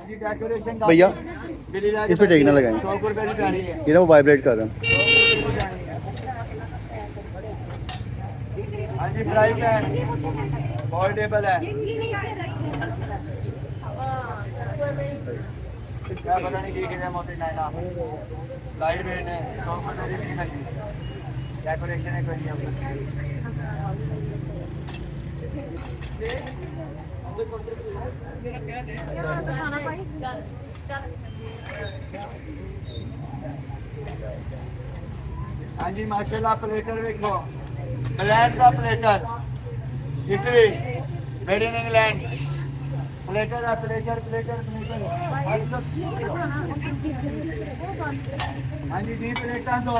जी decoration भैया इस पे टेक ना लगाएं, 100 रुपए की गाड़ी है। ये ना वो वाइब्रेट कर रहा है। हाँ जी फ्राई पैन फोल्डेबल है। क्या पता नहीं ठीक है मोटे नाइना लाइट वेट है 100 रुपए की लगी डेकोरेशन है कोई हाँ जी माशाल्लाह प्लेटर देखो ब्लैक का platter Italy made in England platter है प्लेटर प्लेटर प्लेटर हाँ जी डी प्लेटा दो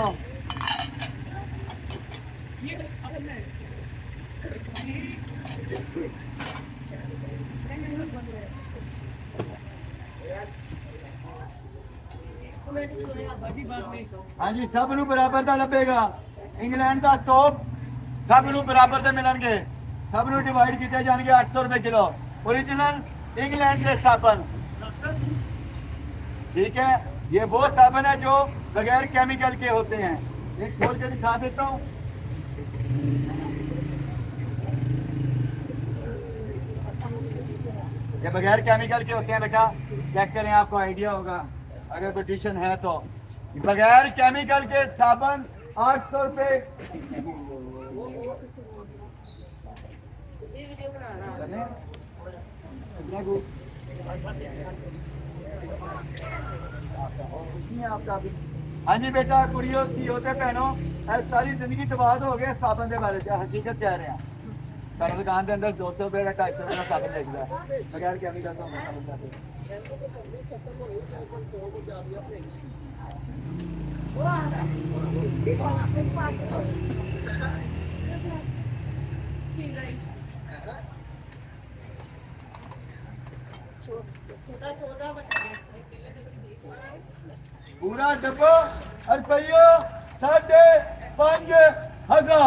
हाँ जी सब नू बराबर का लभेगा इंग्लैंड का सोप सब नू बराबर से मिलनगे सब नू डिवाइड किए जाएंगे 800 रुपए किलो ओरिजिनल इंग्लैंड के साबन ठीक है। ये वो साबन है जो बगैर केमिकल के होते हैं। एक खोल के दिखा देता हूँ ये बगैर केमिकल के होते हैं बेटा चेक करें आपको आइडिया होगा अगर पोजीशन है तो बगैर केमिकल के साबन 800 रुपए हाँ जी बेटा कुड़ियों की होते पहनो सारी जिंदगी तबाद हो गया साबन के बारे में हकीकत कह रहे हैं सारी दुकान के अंदर 200 रुपए का 250 रुपए का साबन देखता है बगैर केमिकल का पूरा डब्बा रुपये 5,500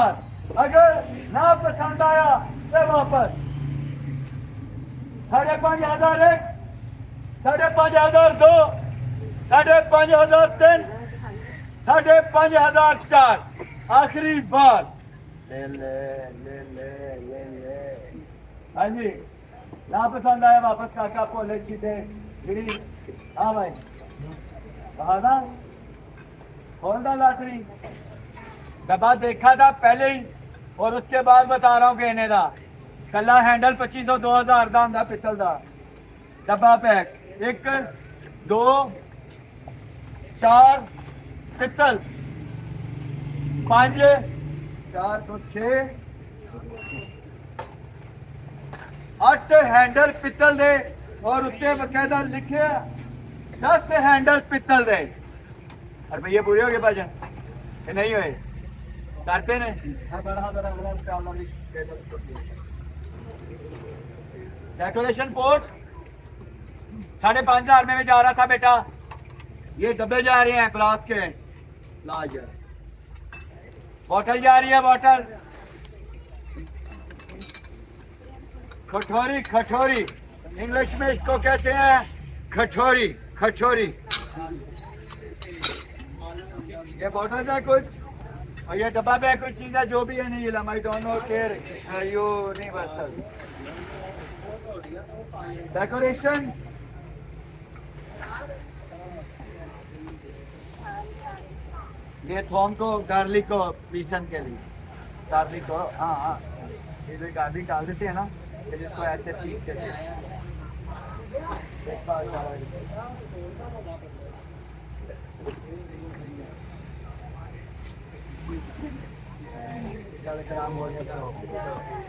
अगर ना पसंद आया तो वापस 5,500 एक 5,500 दो 5,500 तीन 5,500 आखिरी बार ले ले ले ले ले ले हाँ जी ना पसंद आया वापस काका पोले सीधे गिरी हाँ भाई बहाना खोलना लाटरी डब्बा देखा था पहले ही और उसके बाद बता रहा हूँ कहने का कला हैंडल 2500 2000 का होंगे पित्तल का डब्बा पैक 1 2 4 पित्तल 5 4 तो 6 8 हैंडल पित्तल दे और उत्ते बकायदा लिखे 10 हैंडल पित्तल दे और भैया पूरे हो गए भाजन कि नहीं हुए करते ने डेकोरेशन पोर्ट 5,500 में जा रहा था बेटा ये डब्बे जा रहे हैं ग्लास के लाज बोतल जा रही है बोतल कठोरी कठोरी इंग्लिश में इसको कहते हैं कठोरी कठोरी ये बोतल है कुछ और ये डब्बा में कुछ चीज है जो भी है नहीं I don't know care universal decoration ये थोम को गार्लिक को पीसन के लिए गार्लिक को हाँ हाँ ये जो गार्लिक डाल देते हैं ना फिर इसको ऐसे पीस के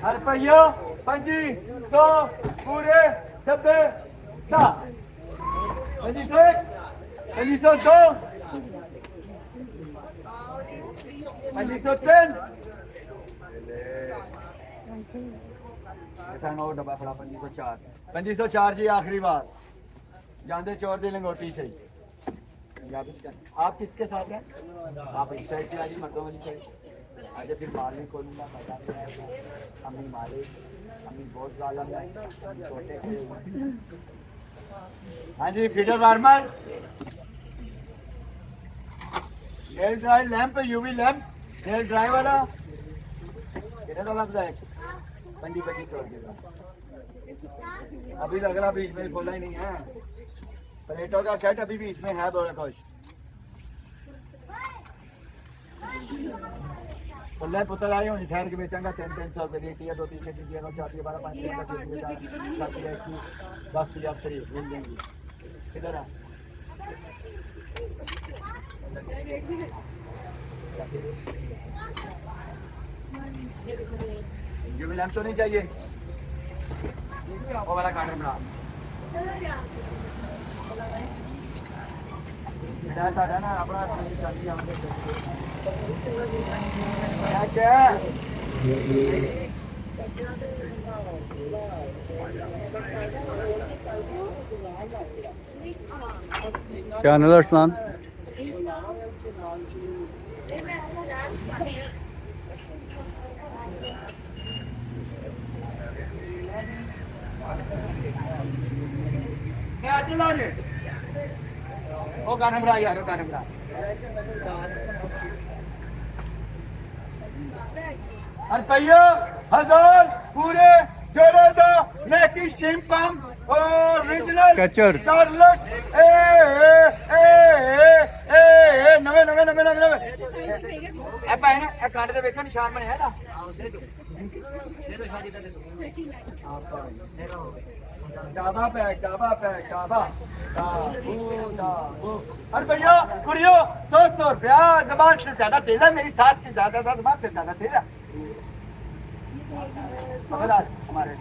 हर पहियो 500 पूरे डब्बे 501 502 503 ऐसा ना हो डब्बा खड़ा 504 जी आखिरी बार जानते चोर दी लंगोटी से आप किसके साथ हैं आप इस साइड से आइए मर्दों वाली साइड आज फिर मारने को नहीं पता अम्मी मारे अम्मी बहुत ज़्यादा छोटे हाँ जी feeder warmer air dry lamp UV lamp air dry वाला कितने का लगता है 2500 रुपये का अभी लग रहा बीच में खोला ही नहीं है प्लेटों का सेट अभी भी इसमें है बड़ा कुछ खुला पुतल आए होनी ठहर के बेचेंगे 300 रुपये दी 2 3 दी 9 4 12 5 7 10 फ्री मिल जाएंगी इधर आ ये भी लैंप तो नहीं चाहिए वो वाला काटन बना है ना अपना क्या क्या नजर अरसलान क्या चला रे वो गाना बड़ा यार वो गाना बड़ा रुपया 1000 पूरे जोड़े दो लेकी शिंपम ओरिजिनल कैचर स्कारलेट ए नवे नवे नवे नवे नवे ए पाए ना ए कांटे दे ਵਿੱਚ ਨਿਸ਼ਾਨ ਬਣਿਆ ਹੈ ਨਾ डाबा पैक डाबा अरे भैया कुड़ियो 100 रुपया जबान से ज्यादा तेज है मेरी साथ से ज्यादा जबान से ज्यादा तेज है हमारे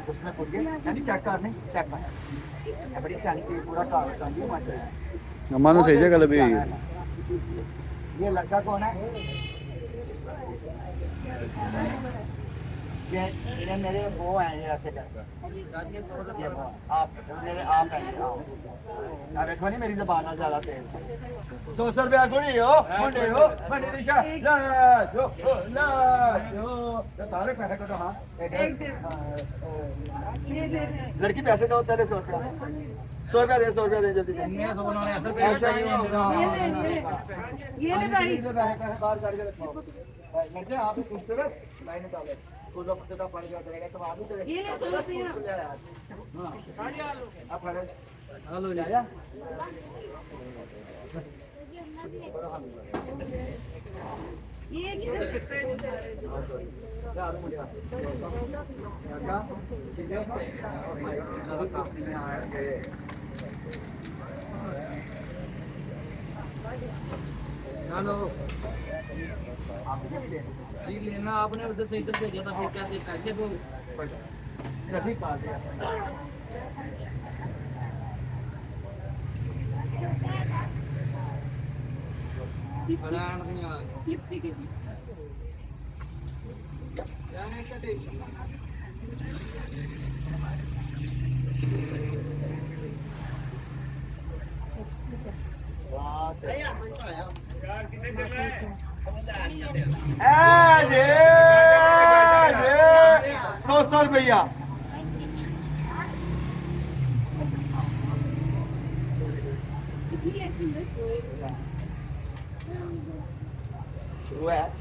उसमें पूछ गए यानी चेक कर नहीं चेक कर बड़ी सियानी की पूरा कार चाहिए माशाल्लाह अम्मा ने सही जगह लगी ये लड़का कौन है ये मेरे वो हैं ये ऐसे करके ये वो आप मेरे आप हैं आप देखो नहीं मेरी ज़बान ना ज़्यादा तेज 100 रुपया गुड़ी हो मंडी दिशा ला जो तारे पैसे को तो हाँ लड़की पैसे दो तेरे 100 रुपया 100 रुपया दे 100 रुपया दे जल्दी ऐसा नहीं होगा ये ले भाई पैसे बाहर काट के रखो लड़के आप खूबसूरत लाइन निकालो कुछ लोग तो पड़ गया तेरे तो आदमी तेरे ये ले 100 रुपया हां गाड़ी आ लो अब खड़े हेलो ले जा ये क्या मुझे हेलो जी लेना आपने उधर से इधर भेजा था फिर कहते पैसे दो कभी खा दिया चिप्सी के सौ रुपया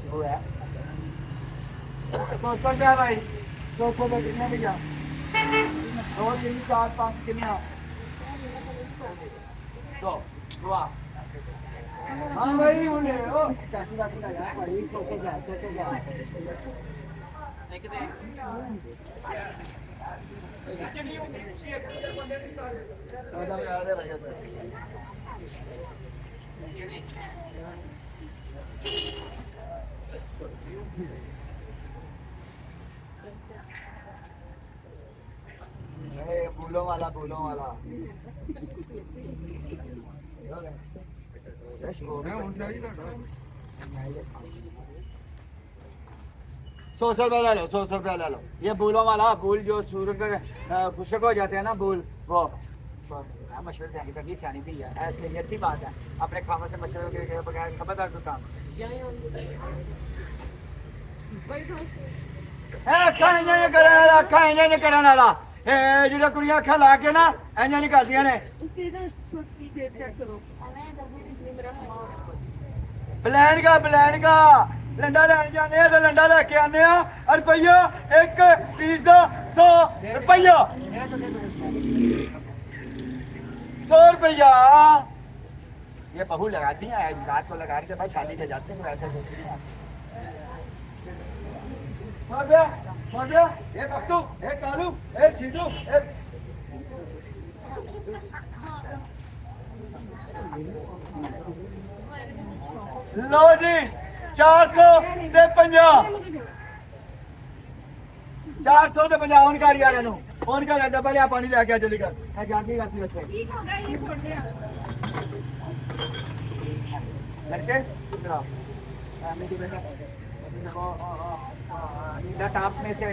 वो है 100 रुपया भाई 100 रुपये कितने भैया 2 3 4 5 कितने दो दुआ हाँ भाई बोले ओ चाची बाकी ना यार भाई सोचो जा फूलों वाला 100 रुपया ले लो 100 रुपया ले लो ये फूलों वाला फूल जो सूरज खुशक हो जाते हैं ना फूल वो मशवरे देंगे तभी सियानी भी है ऐसे ये अच्छी बात है अपने खाने से मशवरे के बगैर खबरदार तो काम ਅੱਖਾਂ ਇੰਜ ਨਹੀਂ ਕਰਨ ਵਾਲਾ, ਅੱਖਾਂ ਇੰਜ ਨਹੀਂ ਕਰਨ ਵਾਲਾ। ਇਹ ਜਿਹੜੀਆਂ ਕੁੜੀਆਂ ਅੱਖਾਂ ਲਾ ਕੇ ਨਾ ਇੰਜ ਨਹੀਂ ਕਰਦੀਆਂ ਨੇ। ਬਲੈਂਡ ਕਾ ਲੰਡਾ ਲੈਣ ਜਾਂਦੇ ਆ ਤੇ ਲੰਡਾ ਲੈ ਕੇ ਆਨੇ ਆ। ਰੁਪਈਆ ਇੱਕ ਪੀਸ ਦਾ 100 ਰੁਪਈਆ, 100 रुपया। ये बहू लगाती हैं, रात को लगा के भाई शादी से जाते हैं वैसे। एक अक्टू, एक कालू, एक सीधू, एक लो जी 400 ਤੇ 50, 400 ਤੇ 50 ਹੁਣ ਕਰ ਯਾਰ ਇਹਨੂੰ, फोन कर डब्बा लिया पानी लेके आ जल्दी कर। मैं जाती करती बच्चे ठीक हो गया, ये छोड़ दिया। लड़के इधर आओ। मैं बेटा टाप में से